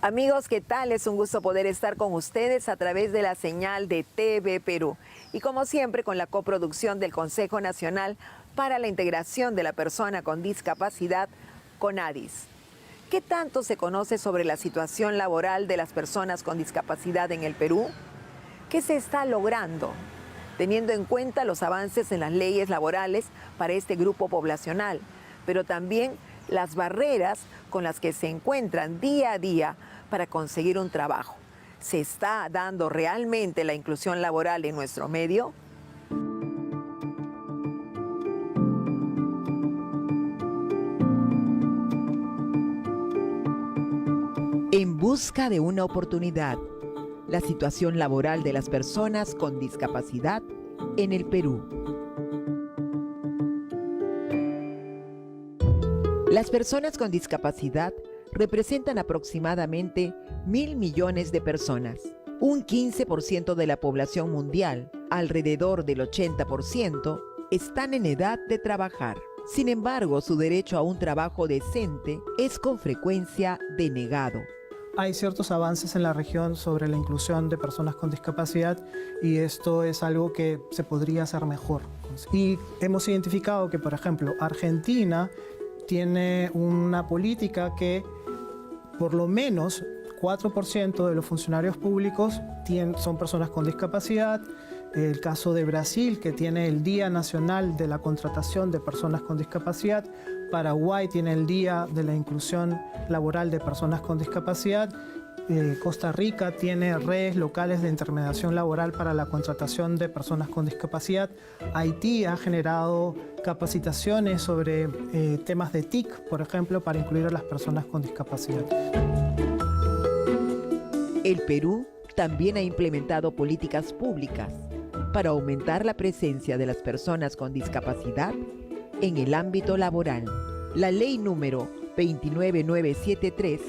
Amigos, ¿qué tal? Es un gusto poder estar con ustedes a través de la señal de TV Perú. Y como siempre, con la coproducción del Consejo Nacional para la Integración de la Persona con Discapacidad, CONADIS. ¿Qué tanto se conoce sobre la situación laboral de las personas con discapacidad en el Perú? ¿Qué se está logrando, teniendo en cuenta los avances en las leyes laborales para este grupo poblacional, pero también las barreras con las que se encuentran día a día para conseguir un trabajo? ¿Se está dando realmente la inclusión laboral en nuestro medio? En busca de una oportunidad, la situación laboral de las personas con discapacidad en el Perú. Las personas con discapacidad representan aproximadamente 1.000 millones de personas, un 15% de la población mundial. Alrededor del 80% están en edad de trabajar. Sin embargo, su derecho a un trabajo decente es con frecuencia denegado. Hay ciertos avances en la región sobre la inclusión de personas con discapacidad y esto es algo que se podría hacer mejor. Y hemos identificado que, por ejemplo, Argentina tiene una política que por lo menos 4% de los funcionarios públicos son personas con discapacidad. El caso de Brasil, que tiene el Día Nacional de la Contratación de Personas con Discapacidad. Paraguay tiene el Día de la Inclusión Laboral de Personas con Discapacidad. Costa Rica tiene redes locales de intermediación laboral para la contratación de personas con discapacidad. Haití ha generado capacitaciones sobre temas de TIC, por ejemplo, para incluir a las personas con discapacidad. El Perú también ha implementado políticas públicas para aumentar la presencia de las personas con discapacidad en el ámbito laboral. La ley número 29973,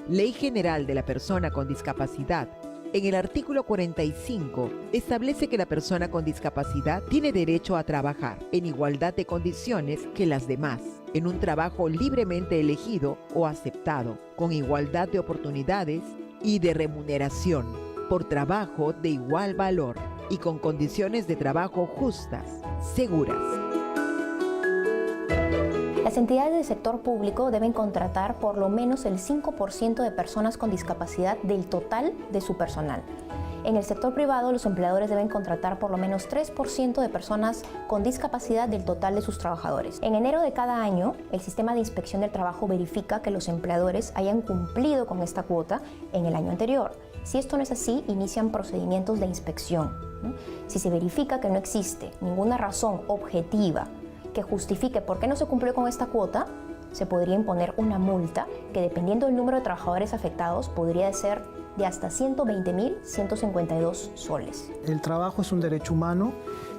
Ley General de la Persona con Discapacidad, en el artículo 45, establece que la persona con discapacidad tiene derecho a trabajar en igualdad de condiciones que las demás, en un trabajo libremente elegido o aceptado, con igualdad de oportunidades y de remuneración, por trabajo de igual valor y con condiciones de trabajo justas, seguras. Las entidades del sector público deben contratar por lo menos el 5% de personas con discapacidad del total de su personal. En el sector privado, los empleadores deben contratar por lo menos 3% de personas con discapacidad del total de sus trabajadores. En enero de cada año, el sistema de inspección del trabajo verifica que los empleadores hayan cumplido con esta cuota en el año anterior. Si esto no es así, inician procedimientos de inspección. Si se verifica que no existe ninguna razón objetiva que justifique por qué no se cumplió con esta cuota, se podría imponer una multa que, dependiendo del número de trabajadores afectados, podría ser de hasta 120.152 soles. El trabajo es un derecho humano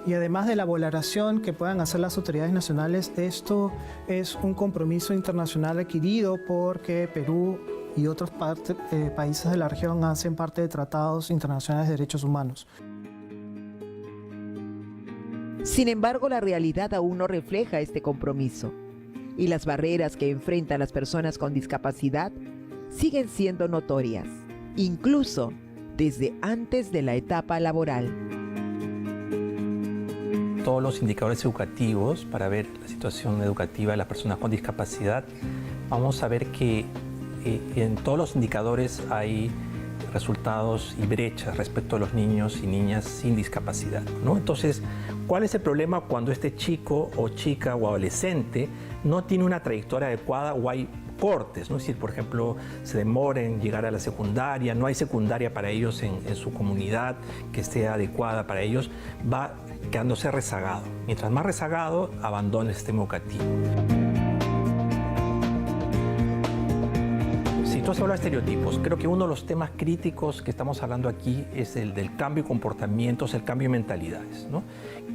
y además de la valoración que puedan hacer las autoridades nacionales, esto es un compromiso internacional adquirido porque Perú y otros países de la región hacen parte de tratados internacionales de derechos humanos. Sin embargo, la realidad aún no refleja este compromiso y las barreras que enfrentan las personas con discapacidad siguen siendo notorias, incluso desde antes de la etapa laboral. Todos los indicadores educativos para ver la situación educativa de las personas con discapacidad, vamos a ver que en todos los indicadores hay resultados y brechas respecto a los niños y niñas sin discapacidad, ¿no? Entonces, ¿cuál es el problema cuando este chico o chica o adolescente no tiene una trayectoria adecuada o hay cortes, ¿no? Es decir, por ejemplo, se demora en llegar a la secundaria, no hay secundaria para ellos en su comunidad que esté adecuada para ellos, va quedándose rezagado. Mientras más rezagado, abandona el sistema educativo. Entonces, habla de estereotipos. Creo que uno de los temas críticos que estamos hablando aquí es el del cambio de comportamientos, el cambio de mentalidades, ¿no?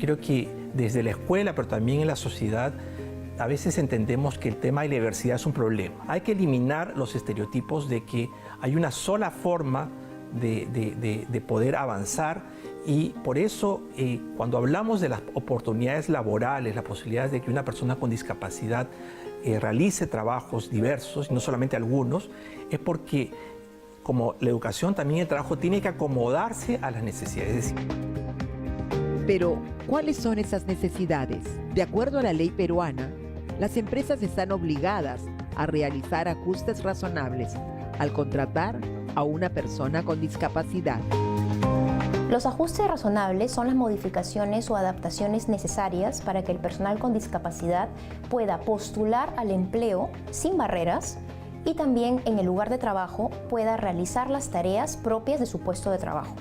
Creo que desde la escuela, pero también en la sociedad, a veces entendemos que el tema de la diversidad es un problema. Hay que eliminar los estereotipos de que hay una sola forma de poder avanzar y por eso cuando hablamos de las oportunidades laborales, las posibilidades de que una persona con discapacidad realice trabajos diversos, y no solamente algunos, es porque como la educación, también el trabajo tiene que acomodarse a las necesidades. Es decir, pero, ¿cuáles son esas necesidades? De acuerdo a la ley peruana, las empresas están obligadas a realizar ajustes razonables al contratar a una persona con discapacidad. Los ajustes razonables son las modificaciones o adaptaciones necesarias para que el personal con discapacidad pueda postular al empleo sin barreras y también en el lugar de trabajo pueda realizar las tareas propias de su puesto de trabajo.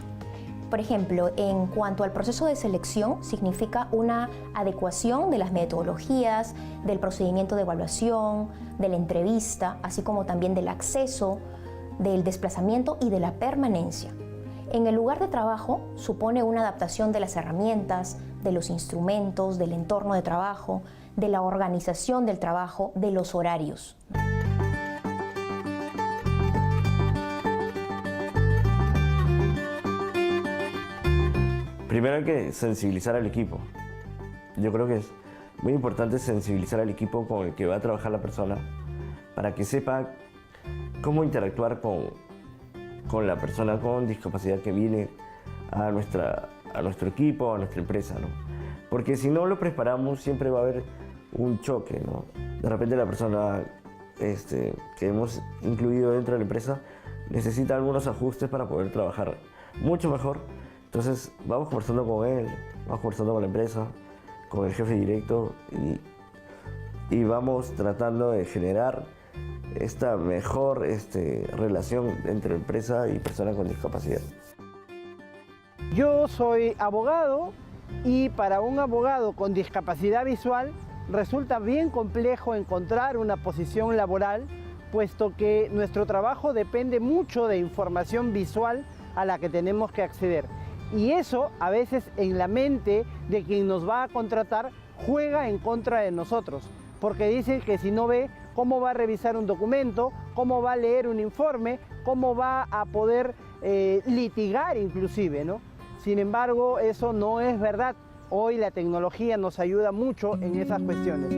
Por ejemplo, en cuanto al proceso de selección, significa una adecuación de las metodologías, del procedimiento de evaluación, de la entrevista, así como también del acceso, del desplazamiento y de la permanencia. En el lugar de trabajo supone una adaptación de las herramientas, de los instrumentos, del entorno de trabajo, de la organización del trabajo, de los horarios. Primero hay que sensibilizar al equipo. Yo creo que es muy importante sensibilizar al equipo con el que va a trabajar la persona para que sepa cómo interactuar con la persona con discapacidad que viene a nuestro equipo, a nuestra empresa, ¿no? Porque si no lo preparamos siempre va a haber un choque, ¿no? De repente la persona que hemos incluido dentro de la empresa necesita algunos ajustes para poder trabajar mucho mejor. Entonces vamos conversando con él, vamos conversando con la empresa, con el jefe directo y vamos tratando de generar esta mejor relación entre empresa y persona con discapacidad. Yo soy abogado y para un abogado con discapacidad visual resulta bien complejo encontrar una posición laboral, puesto que nuestro trabajo depende mucho de información visual a la que tenemos que acceder. Y eso a veces en la mente de quien nos va a contratar juega en contra de nosotros, porque dicen que si no ve, ¿cómo va a revisar un documento? ¿Cómo va a leer un informe? ¿Cómo va a poder litigar inclusive, ¿no? Sin embargo, eso no es verdad. Hoy la tecnología nos ayuda mucho en esas cuestiones.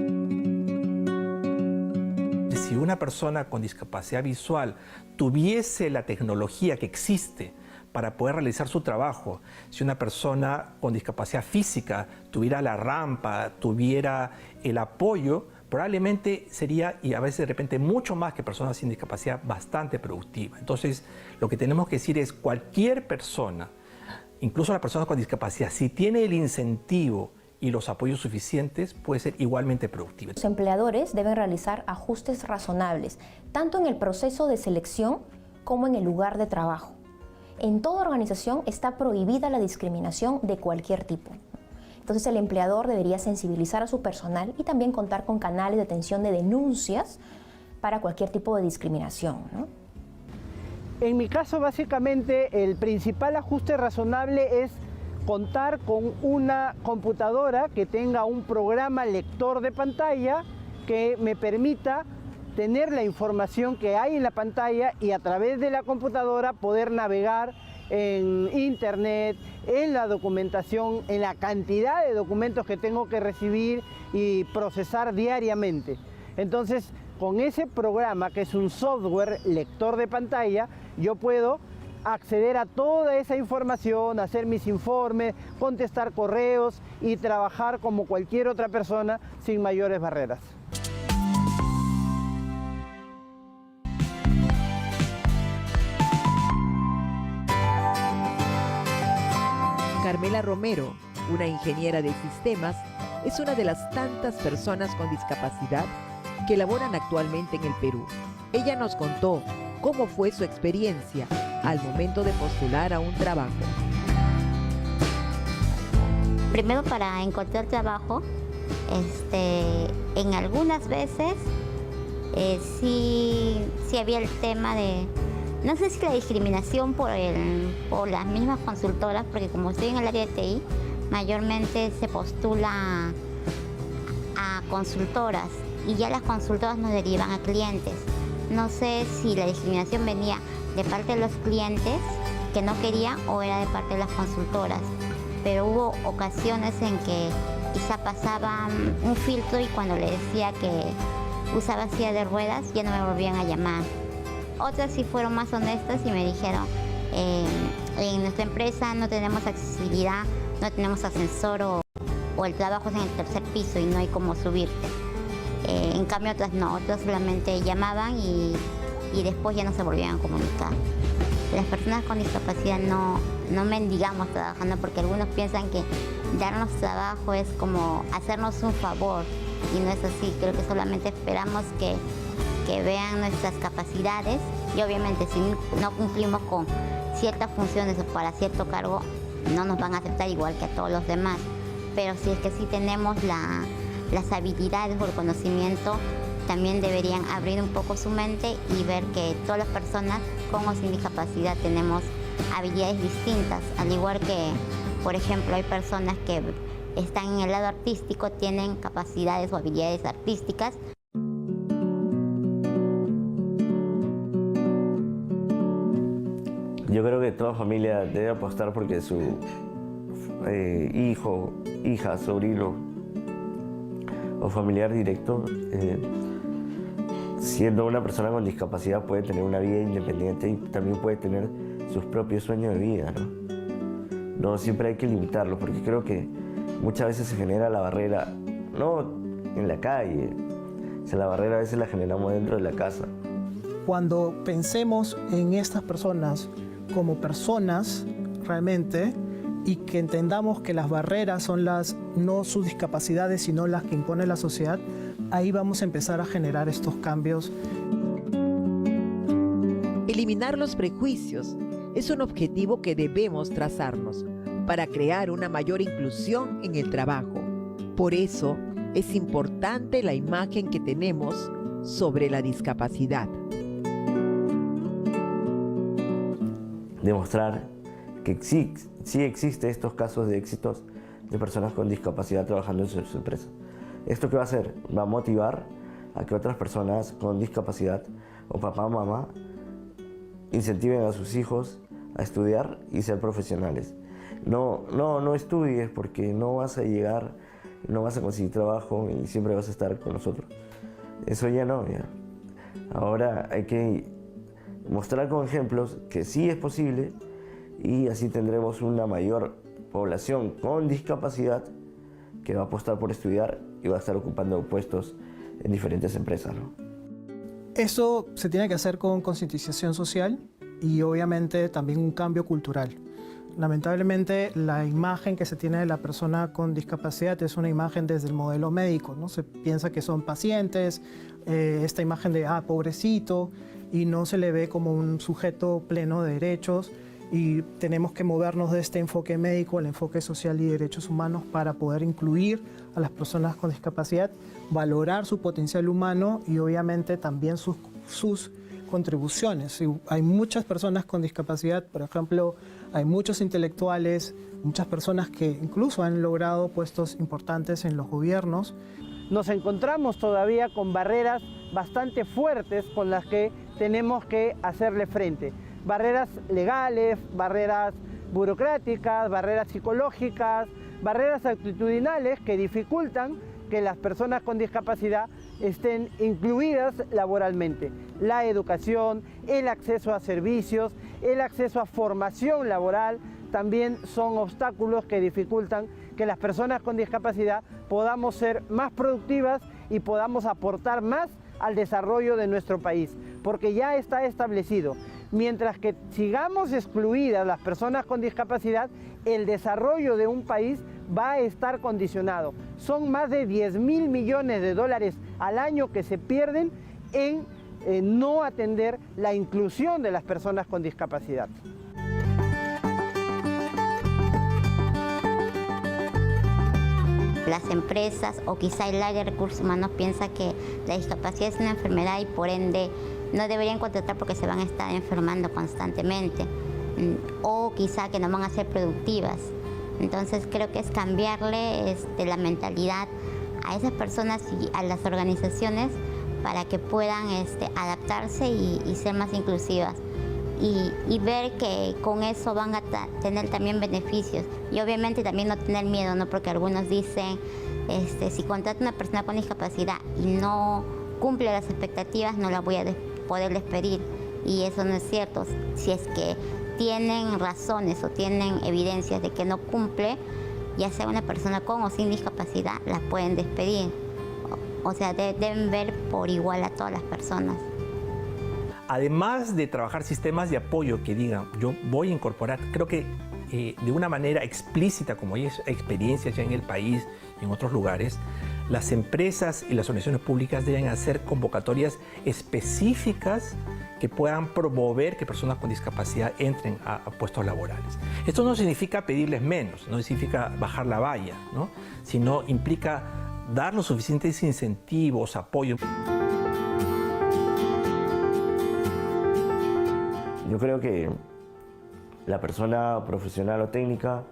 Si una persona con discapacidad visual tuviese la tecnología que existe para poder realizar su trabajo, si una persona con discapacidad física tuviera la rampa, tuviera el apoyo, probablemente sería, y a veces de repente mucho más que personas sin discapacidad, bastante productiva. Entonces, lo que tenemos que decir es cualquier persona, incluso la persona con discapacidad, si tiene el incentivo y los apoyos suficientes, puede ser igualmente productiva. Los empleadores deben realizar ajustes razonables, tanto en el proceso de selección como en el lugar de trabajo. En toda organización está prohibida la discriminación de cualquier tipo. Entonces el empleador debería sensibilizar a su personal y también contar con canales de atención de denuncias para cualquier tipo de discriminación, ¿no? En mi caso, básicamente, el principal ajuste razonable es contar con una computadora que tenga un programa lector de pantalla que me permita tener la información que hay en la pantalla y a través de la computadora poder navegar en internet, en la documentación, en la cantidad de documentos que tengo que recibir y procesar diariamente. Entonces, con ese programa, que es un software lector de pantalla, yo puedo acceder a toda esa información, hacer mis informes, contestar correos y trabajar como cualquier otra persona sin mayores barreras. Carmela Romero, una ingeniera de sistemas, es una de las tantas personas con discapacidad que laboran actualmente en el Perú. Ella nos contó cómo fue su experiencia al momento de postular a un trabajo. Primero, para encontrar trabajo, en algunas veces sí había el tema de, no sé si la discriminación por las mismas consultoras, porque como estoy en el área de TI, mayormente se postula a consultoras y ya las consultoras nos derivan a clientes. No sé si la discriminación venía de parte de los clientes que no querían o era de parte de las consultoras, pero hubo ocasiones en que quizá pasaba un filtro y cuando le decía que usaba silla de ruedas ya no me volvían a llamar. Otras sí fueron más honestas y me dijeron, en nuestra empresa no tenemos accesibilidad, no tenemos ascensor o el trabajo es en el tercer piso y no hay cómo subirte. En cambio otras no, otras solamente llamaban y después ya no se volvían a comunicar. Las personas con discapacidad no mendigamos trabajando, porque algunos piensan que darnos trabajo es como hacernos un favor y no es así. Creo que solamente esperamos que vean nuestras capacidades y obviamente si no cumplimos con ciertas funciones o para cierto cargo no nos van a aceptar igual que a todos los demás. Pero si es que sí tenemos las habilidades o el conocimiento, también deberían abrir un poco su mente y ver que todas las personas con o sin discapacidad tenemos habilidades distintas, al igual que, por ejemplo, hay personas que están en el lado artístico, tienen capacidades o habilidades artísticas. Yo creo que toda familia debe apostar porque su hijo, hija, sobrino o familiar directo, siendo una persona con discapacidad, puede tener una vida independiente y también puede tener sus propios sueños de vida, ¿no? No siempre hay que limitarlo, porque creo que muchas veces se genera la barrera, no en la calle, o sea, la barrera a veces la generamos dentro de la casa. Cuando pensemos en estas personas como personas realmente y que entendamos que las barreras son no sus discapacidades, sino las que impone la sociedad, ahí vamos a empezar a generar estos cambios. Eliminar los prejuicios es un objetivo que debemos trazarnos para crear una mayor inclusión en el trabajo. Por eso es importante la imagen que tenemos sobre la discapacidad. Demostrar que sí existen estos casos de éxitos de personas con discapacidad trabajando en su empresa. ¿Esto qué va a hacer? Va a motivar a que otras personas con discapacidad o papá o mamá incentiven a sus hijos a estudiar y ser profesionales. No estudies porque no vas a llegar, no vas a conseguir trabajo y siempre vas a estar con nosotros. Eso ya no, ya. Ahora hay que mostrar con ejemplos que sí es posible y así tendremos una mayor población con discapacidad que va a apostar por estudiar y va a estar ocupando puestos en diferentes empresas, ¿no? Eso se tiene que hacer con concientización social y obviamente también un cambio cultural. Lamentablemente la imagen que se tiene de la persona con discapacidad es una imagen desde el modelo médico, ¿no? Se piensa que son pacientes, esta imagen de pobrecito, y no se le ve como un sujeto pleno de derechos, y tenemos que movernos de este enfoque médico al enfoque social y derechos humanos para poder incluir a las personas con discapacidad, valorar su potencial humano y obviamente también sus contribuciones. Hay muchas personas con discapacidad, por ejemplo, hay muchos intelectuales, muchas personas que incluso han logrado puestos importantes en los gobiernos. Nos encontramos todavía con barreras bastante fuertes con las que tenemos que hacerle frente. Barreras legales, barreras burocráticas, barreras psicológicas, barreras actitudinales que dificultan que las personas con discapacidad estén incluidas laboralmente. La educación, el acceso a servicios, el acceso a formación laboral también son obstáculos que dificultan que las personas con discapacidad podamos ser más productivas y podamos aportar más al desarrollo de nuestro país, porque ya está establecido. Mientras que sigamos excluidas las personas con discapacidad, el desarrollo de un país va a estar condicionado. Son más de 10.000 millones de dólares al año que se pierden en no atender la inclusión de las personas con discapacidad. Las empresas o quizá el área de recursos humanos piensa que la discapacidad es una enfermedad y por ende no deberían contratar porque se van a estar enfermando constantemente o quizá que no van a ser productivas. Entonces creo que es cambiarle la mentalidad a esas personas y a las organizaciones para que puedan adaptarse y ser más inclusivas. Y ver que con eso van a tener también beneficios y obviamente también no tener miedo, ¿no? Porque algunos dicen, si contrato a una persona con discapacidad y no cumple las expectativas, no la voy a poder despedir. y eso no es cierto. Si es que tienen razones o tienen evidencias de que no cumple, ya sea una persona con o sin discapacidad, la pueden despedir. O sea, deben ver por igual a todas las personas. Además de trabajar sistemas de apoyo que digan, yo voy a incorporar, creo que de una manera explícita, como hay experiencias ya en el país y en otros lugares, las empresas y las organizaciones públicas deben hacer convocatorias específicas que puedan promover que personas con discapacidad entren a puestos laborales. Esto no significa pedirles menos, no significa bajar la valla, ¿no? Sino implica dar los suficientes incentivos, apoyo. Yo creo que la persona profesional o técnica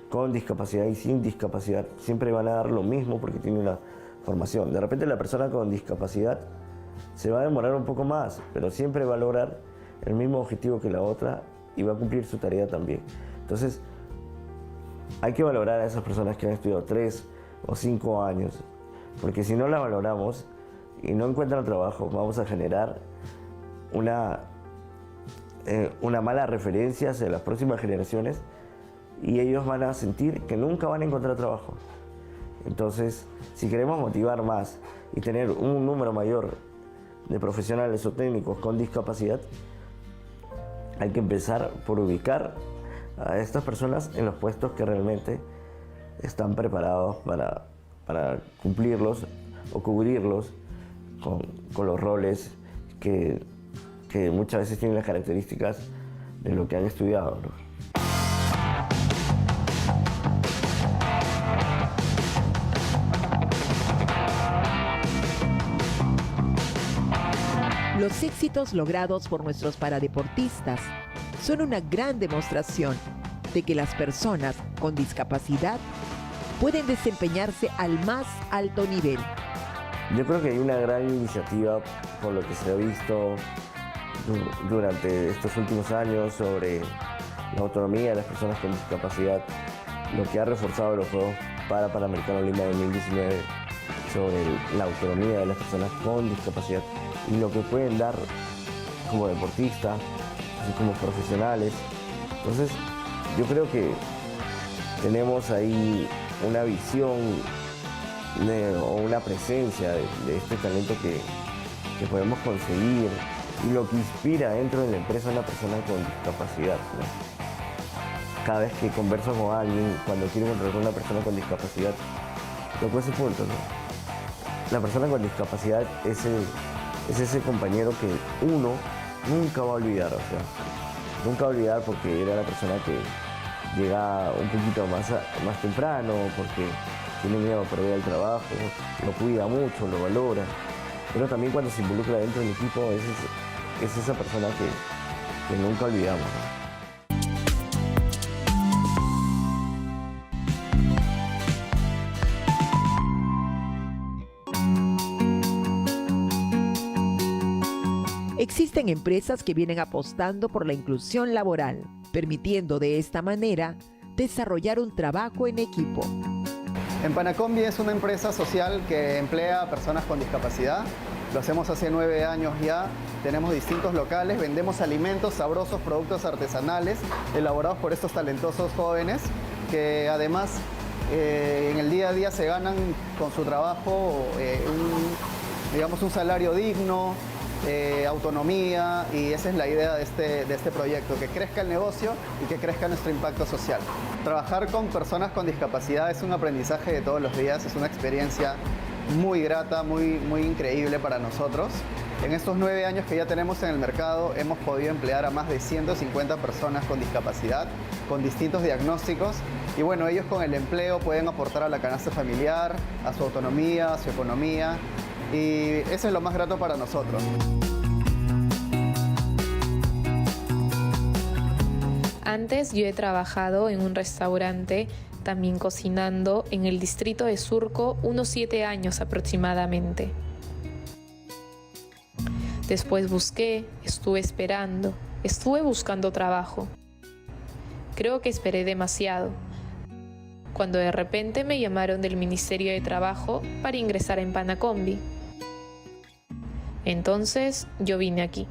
con discapacidad y sin discapacidad siempre van a dar lo mismo porque tiene una formación. De repente la persona con discapacidad se va a demorar un poco más, pero siempre va a lograr el mismo objetivo que la otra y va a cumplir su tarea también. Entonces, hay que valorar a esas personas que han estudiado 3 o 5 años, porque si no la valoramos y no encuentran trabajo, vamos a generar una mala referencia hacia las próximas generaciones y ellos van a sentir que nunca van a encontrar trabajo. Entonces, si queremos motivar más y tener un número mayor de profesionales o técnicos con discapacidad, hay que empezar por ubicar a estas personas en los puestos que realmente están preparados para cumplirlos o cubrirlos con los roles que muchas veces tienen las características de lo que han estudiado, ¿no? Los éxitos logrados por nuestros paradeportistas son una gran demostración de que las personas con discapacidad pueden desempeñarse al más alto nivel. Yo creo que hay una gran iniciativa por lo que se ha visto durante estos últimos años sobre la autonomía de las personas con discapacidad, lo que ha reforzado los Juegos Panamericanos Lima 2019 sobre la autonomía de las personas con discapacidad y lo que pueden dar como deportistas, como profesionales. Entonces, yo creo que tenemos ahí una visión o una presencia de este talento que podemos conseguir y lo que inspira dentro de la empresa a una persona con discapacidad, ¿no? Cada vez que converso con alguien, cuando quiero encontrar con una persona con discapacidad, toco ese punto, ¿no? La persona con discapacidad es ese compañero que uno nunca va a olvidar, o sea, nunca va a olvidar porque era la persona que llega un poquito más temprano, porque tiene miedo a perder el trabajo, lo cuida mucho, lo valora, pero también cuando se involucra dentro del equipo es esa persona que nunca olvidamos, ¿no? Existen empresas que vienen apostando por la inclusión laboral, permitiendo de esta manera desarrollar un trabajo en equipo. Empanacombi es una empresa social que emplea a personas con discapacidad. Lo hacemos hace 9 años ya. Tenemos distintos locales, vendemos alimentos, sabrosos productos artesanales elaborados por estos talentosos jóvenes que además en el día a día se ganan con su trabajo un salario digno, autonomía, y esa es la idea de este proyecto, que crezca el negocio y que crezca nuestro impacto social. Trabajar con personas con discapacidad es un aprendizaje de todos los días, es una experiencia muy grata, muy increíble para nosotros. En estos 9 años que ya tenemos en el mercado hemos podido emplear a más de 150 personas con discapacidad, con distintos diagnósticos, y bueno, ellos con el empleo pueden aportar a la canasta familiar, a su autonomía, a su economía, y eso es lo más grato para nosotros. Antes yo he trabajado en un restaurante, también cocinando, en el distrito de Surco, unos 7 años aproximadamente. Después estuve esperando, estuve buscando trabajo. Creo que esperé demasiado, cuando de repente me llamaron del Ministerio de Trabajo para ingresar a Empanacombi. Entonces yo vine aquí,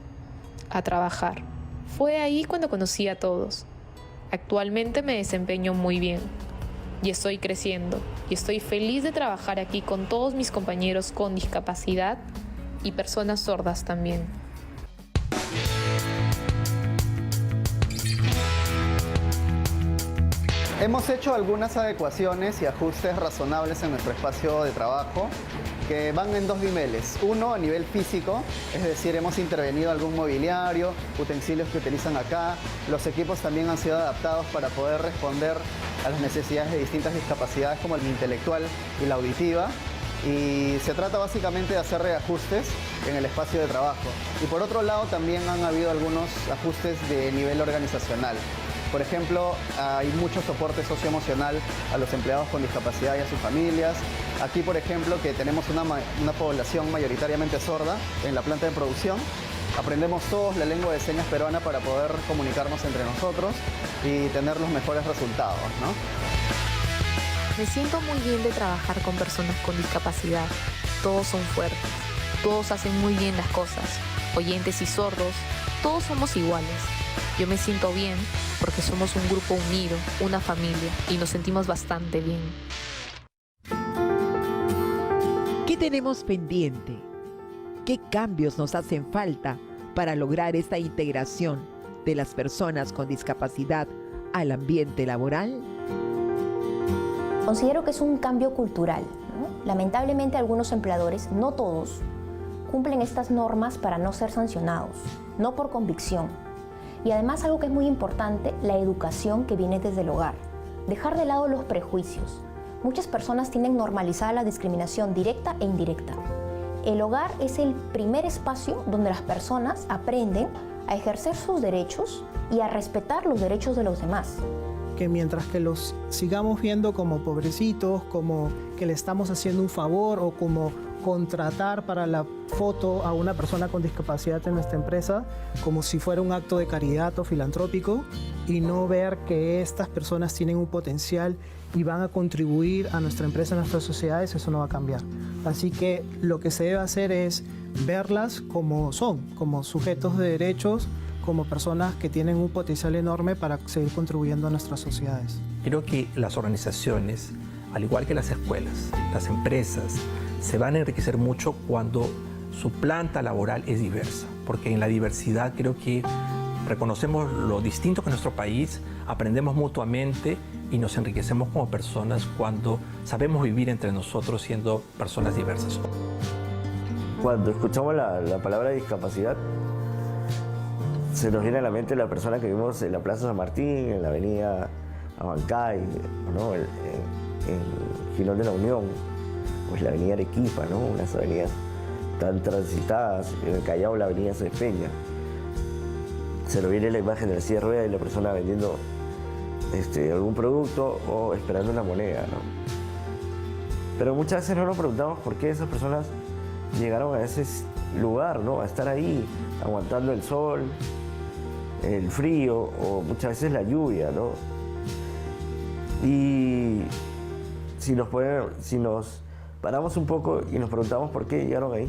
a trabajar. Fue ahí cuando conocí a todos. Actualmente me desempeño muy bien y estoy creciendo y estoy feliz de trabajar aquí con todos mis compañeros con discapacidad y personas sordas también. Hemos hecho algunas adecuaciones y ajustes razonables en nuestro espacio de trabajo que van en dos niveles. Uno, a nivel físico, es decir, hemos intervenido algún mobiliario, utensilios que utilizan acá. Los equipos también han sido adaptados para poder responder a las necesidades de distintas discapacidades como la intelectual y la auditiva. Y se trata básicamente de hacer reajustes en el espacio de trabajo. Y por otro lado, también han habido algunos ajustes de nivel organizacional. Por ejemplo, hay mucho soporte socioemocional a los empleados con discapacidad y a sus familias. Aquí, por ejemplo, que tenemos una población mayoritariamente sorda en la planta de producción, aprendemos todos la lengua de señas peruana para poder comunicarnos entre nosotros y tener los mejores resultados, ¿no? Me siento muy bien de trabajar con personas con discapacidad. Todos son fuertes, todos hacen muy bien las cosas. Oyentes y sordos, todos somos iguales. Yo me siento bien porque somos un grupo unido, una familia, y nos sentimos bastante bien. ¿Qué tenemos pendiente? ¿Qué cambios nos hacen falta para lograr esta integración de las personas con discapacidad al ambiente laboral? Considero que es un cambio cultural, ¿no? Lamentablemente algunos empleadores, no todos, cumplen estas normas para no ser sancionados, no por convicción. Y además algo que es muy importante, la educación que viene desde el hogar. Dejar de lado los prejuicios. Muchas personas tienen normalizada la discriminación directa e indirecta. El hogar es el primer espacio donde las personas aprenden a ejercer sus derechos y a respetar los derechos de los demás. Que mientras que los sigamos viendo como pobrecitos, como que le estamos haciendo un favor o como contratar para la foto a una persona con discapacidad en nuestra empresa, como si fuera un acto de caridad o filantrópico, y no ver que estas personas tienen un potencial y van a contribuir a nuestra empresa, a nuestras sociedades, eso no va a cambiar. Así que lo que se debe hacer es verlas como son, como sujetos de derechos, como personas que tienen un potencial enorme para seguir contribuyendo a nuestras sociedades. Creo que las organizaciones, al igual que las escuelas, las empresas, se van a enriquecer mucho cuando su planta laboral es diversa, porque en la diversidad creo que reconocemos lo distinto que es nuestro país, aprendemos mutuamente y nos enriquecemos como personas cuando sabemos vivir entre nosotros siendo personas diversas. Cuando escuchamos la palabra discapacidad, se nos viene a la mente la persona que vimos en la Plaza San Martín, en la avenida Abancay, ¿no? en Girón de la Unión, pues la avenida Arequipa, ¿no? Unas avenidas tan transitadas, en el Callao la avenida Cespeña. Se nos viene la imagen de la silla de ruedas y la persona vendiendo algún producto o esperando una moneda, ¿no? Pero muchas veces no nos preguntamos por qué esas personas llegaron a ese lugar, ¿no? A estar ahí, aguantando el sol, el frío o muchas veces la lluvia, ¿no? Y si nos paramos un poco y nos preguntamos por qué llegaron ahí,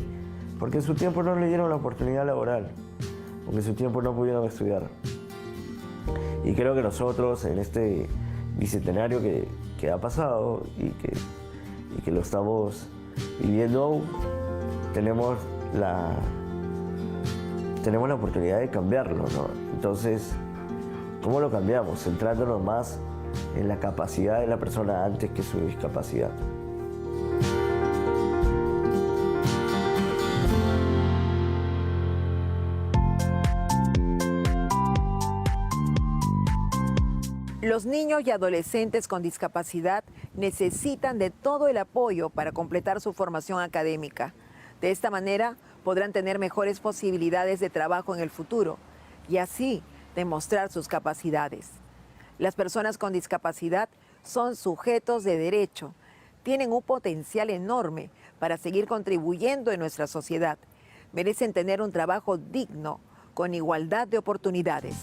porque en su tiempo no le dieron la oportunidad laboral, porque en su tiempo no pudieron estudiar. Y creo que nosotros en este bicentenario que ha pasado y que lo estamos viviendo aún, tenemos la oportunidad de cambiarlo, ¿no? Entonces, ¿cómo lo cambiamos? Centrándonos más en la capacidad de la persona antes que su discapacidad. Los niños y adolescentes con discapacidad necesitan de todo el apoyo para completar su formación académica. De esta manera podrán tener mejores posibilidades de trabajo en el futuro y así demostrar sus capacidades. Las personas con discapacidad son sujetos de derecho, tienen un potencial enorme para seguir contribuyendo en nuestra sociedad. Merecen tener un trabajo digno, con igualdad de oportunidades.